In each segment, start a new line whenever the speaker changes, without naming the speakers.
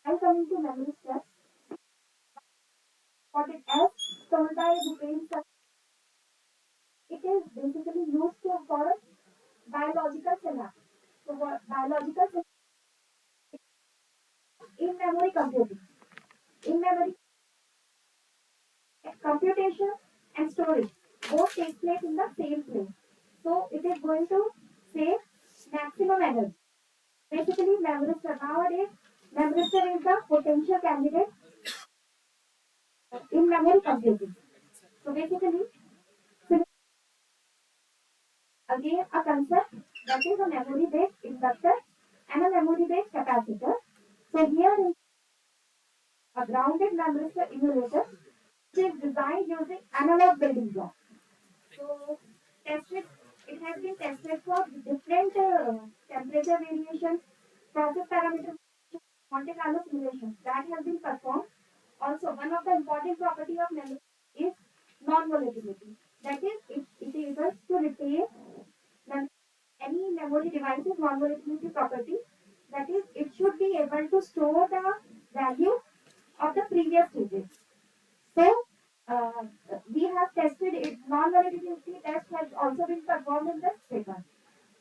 While coming to memory stress, what it as told by Bhupen Sir, it is basically used for biological synapse. So what biological in memory computing. In memory computation and storage both take place in the same place. So it is going to save maximum energy. Basically, memristor nowadays, memristor is the potential candidate in memory computing. So basically, again a concept that is a memory-based inductor and a memory-based capacitor. So here is a grounded memristor emulator which is designed using analog building blocks. So tested, it has been tested for different temperature variations, process parameter, Monte Carlo simulations that has been performed. Also, one of the important property of memory is non-volatility. That is, it is able to retain any memory device's non-volatility property. That is, it should be able to store the value of the previous stages. So, uh, we have tested it. Non-volatility test has also been performed in this paper.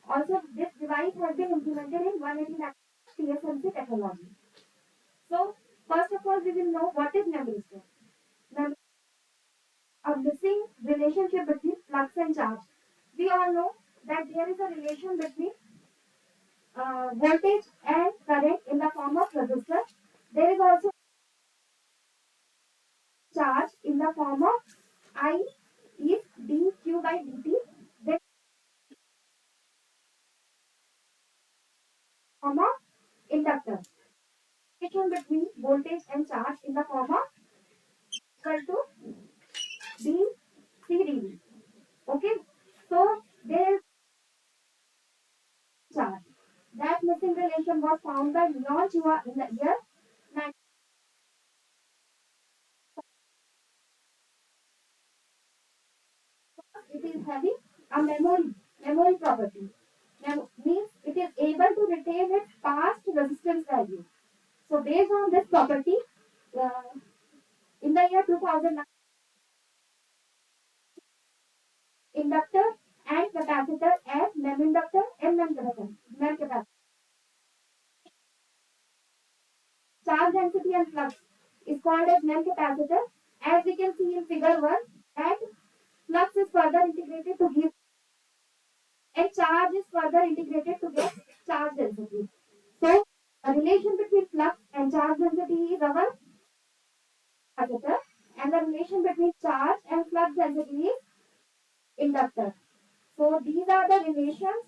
Also, this device has been implemented in 180 TSMC technology. So, first of all, we will know what is memory store. Memory, a missing relationship between flux and charge. We all know that there is a relation between voltage and current in the form of resistor. There is also charge in the form of I is dq by dt. Then form of inductor. Relation between voltage and charge in the form of equal to dc Okay, so there is charge. That missing relation was found by Leon Chua in the year 19. It is having a memory property. Means it is able to retain its past resistance value. So based on this property, uh, in the year 2009, inductor and capacitor as mem inductor and mem capacitor. Charge density and flux is called as mem capacitor. As we can see in figure 1, and flux is further integrated to give and charge is further integrated to get charge density. So, a relation between flux and charge density is our capacitor, and the relation between charge and flux density is inductor. So, these are the relations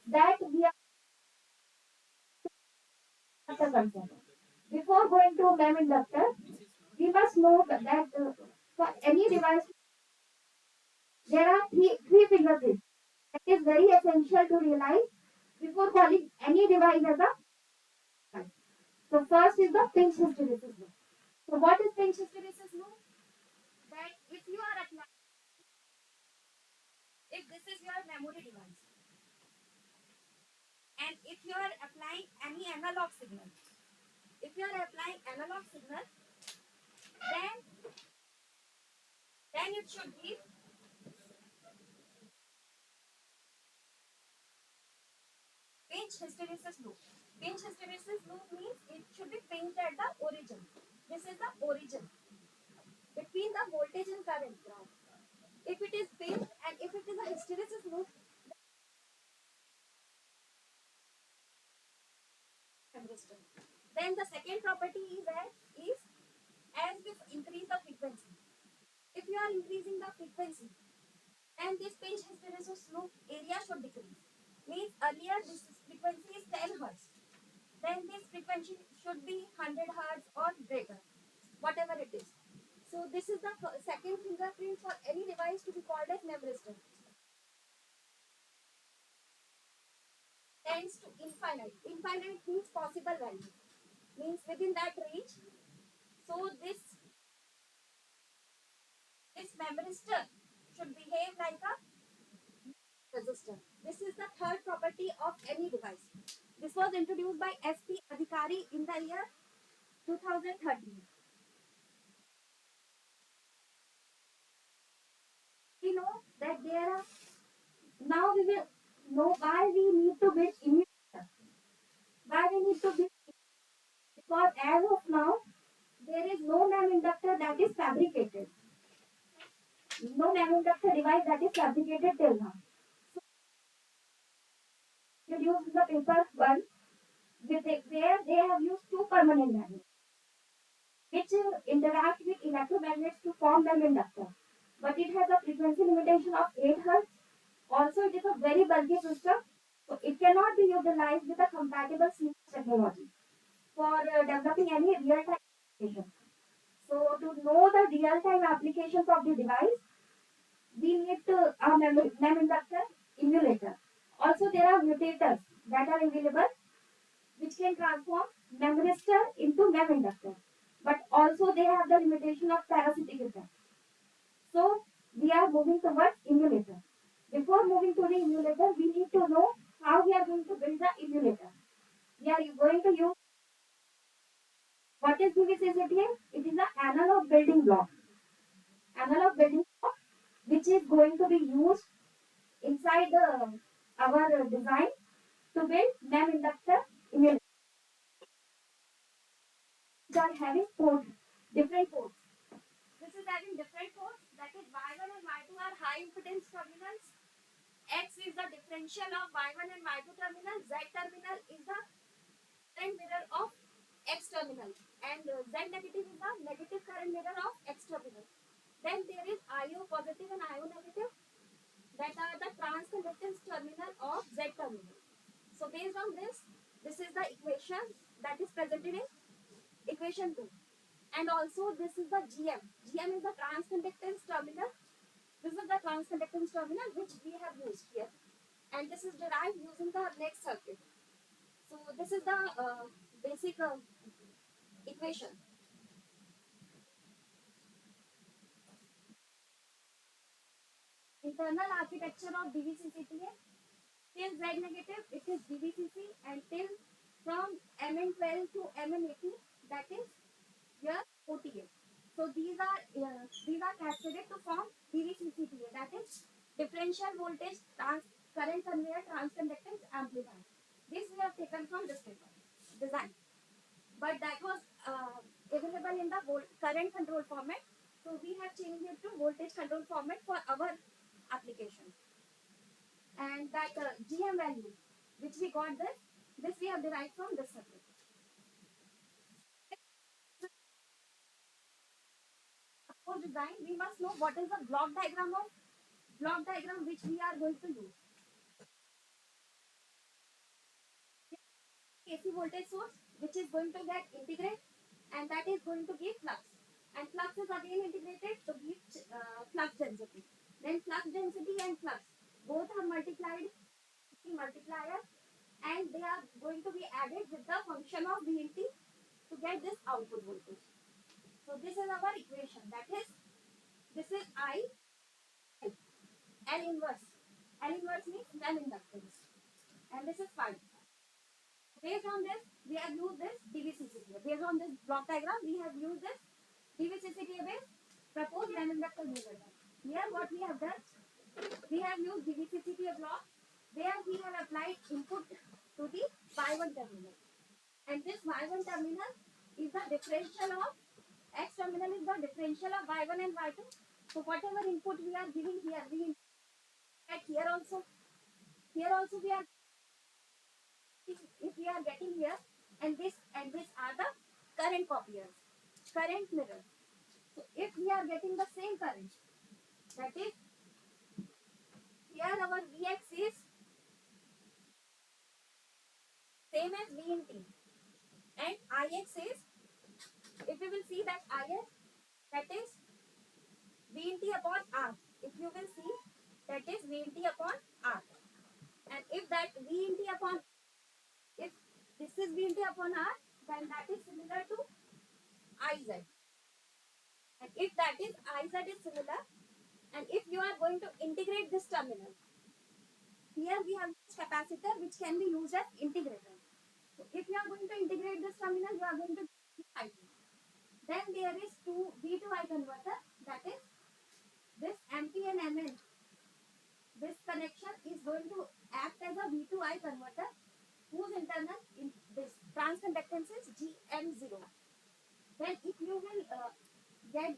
that we are concerned. Before going to MEM inductor, we must know that for any device, there are three fingerprints. That is very essential to realize before calling any device as a device. So, first is the pinch hysteresis loop. So, what is pinch hysteresis loop? That if you are applying, if this is your memory device, and if you are applying any analog signal, if you are applying analog signal, then it should be pinch hysteresis loop. Pinch hysteresis loop means it should be pinched at the origin. This is the origin between the voltage and current ground. If it is pinched and if it is a hysteresis loop, then the second property is as we increase the frequency. If you are increasing the frequency, then this pinch hysteresis loop area should decrease. Means earlier this frequency is 10 hertz. Then this frequency should be 100 hertz or greater, whatever it is. So this is the second fingerprint for any device to be called as memristor. Tends to infinite. Infinite means possible value. Means within that range. So this memristor should behave like a resistor. This is the third property of any device. This was introduced by S.P. Adhikari in the year 2013. We know that there are now we will know why we need to build immunity. Why we need to build because as of now there is no NAM inductor that is fabricated. No NAM inductor device that is fabricated till now. So introduced the paper one with it, where they have used two permanent magnets which interact with electromagnets to form NAM inductor. But it has a frequency limitation of 8 Hz. Also, it is a very bulky system, so it cannot be utilized with a compatible CMOS technology for developing any real-time application. So, to know the real-time applications of the device, we need a NAM inductor emulator. Also, there are mutators that are available which can transform memristor into NAM inductor. But also, they have the limitation of parasitic effect. So, we are moving towards emulator. Before moving to the emulator, we need to know how we are going to build the emulator. We are going to use what is DVCCTA? It is an analog building block. Analog building block which is going to be used inside our design to build NAM inductor emulator. Which are having different ports. This is having different ports, that is Y1 and Y2 are high impedance terminals. X is the differential of Y1 and Y2 terminal. Z terminal is the current mirror of X terminal, and Z negative is the negative current mirror of X terminal. Then there is IO positive and IO negative, that are the transconductance terminal of Z terminal. So based on this is the equation that is presented in equation 2. And also this is the GM. GM is the transconductance terminal. This is the transconductance terminal which we have used here. And this is derived using the next circuit. So this is the basic equation. Internal architecture of DVCCTA. Till Z negative, it is DVCC, and till from Mn12 to Mn80, that is your OTA. So these are cascaded to form DVCCTA, that is differential voltage current conveyor transconductance amplifier. This we have taken from this paper design, but that was available in the current control format. So we have changed it to voltage control format for our application. And that GM value which we got this we have derived from this circuit. For design, we must know what is the block diagram which we are going to use. AC voltage source which is going to get integrated, and that is going to give flux, and flux is again integrated to give flux density. Then flux density and flux both are multiplied multiplier, and they are going to be added with the function of VNT to get this output voltage. So this is our equation, that is this is I L inverse. L inverse means NAM inductance, and this is phi. Based on this, we have used this DVCCTA. Based on this block diagram, we have used this DVCCTA based proposed NAM inductor generator. Here, what we have done, we have used DVCCTA block where we have applied input to the Y1 terminal, and this Y1 terminal is the differential of X terminal is the differential of Y1 and Y2. So whatever input we are giving here, we get here also. Here also we are, if we are getting here, and this are the current copiers, current mirrors. So if we are getting the same current, that is here our Vx is same as V in T, and Ix is, if we will see that Ix, that is V in T upon R. If you will see, that is V in T upon R. And if that V in T upon, if this is V in T upon R, then that is similar to Iz. And if that is Iz is similar, and if you are going to integrate this terminal, here we have this capacitor which can be used as integrator. So if you are going to integrate this terminal, you are going to Then there is two V2I converter, that is this MP and MN. This connection is going to act as a V2I converter whose internal in this transconductance is GM0. Then if you will get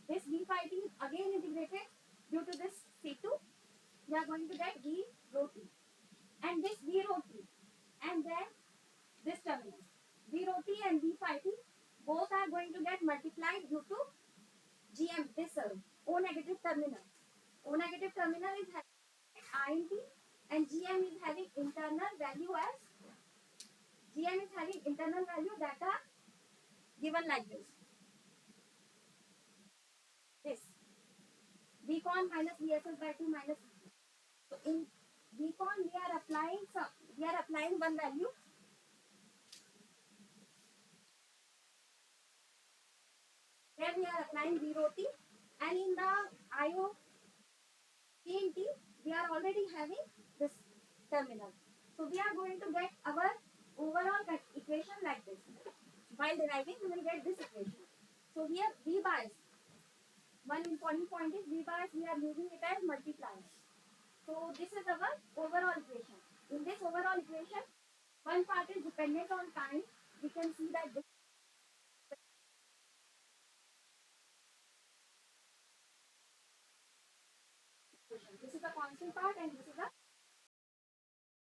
this V phi T is again integrated due to this C2, we are going to get V rho T. And this V rho T and then this terminal. V rho T and V phi T both are going to get multiplied due to GM, this O negative terminal. O negative terminal is having INT and GM is having internal value as GM is having internal value that are given like this. This Vcon minus VSS by 2 minus. So in Vcon we are applying one value. Here we are applying V rho T, and in the IO TNT we are already having this terminal. So we are going to get our overall equation like this. While deriving, we will get this equation. So here V bias. One important point is V bias, we are using it as multiplier. So this is our overall equation. In this overall equation, one part is dependent on time. We can see that this is a constant part and this is a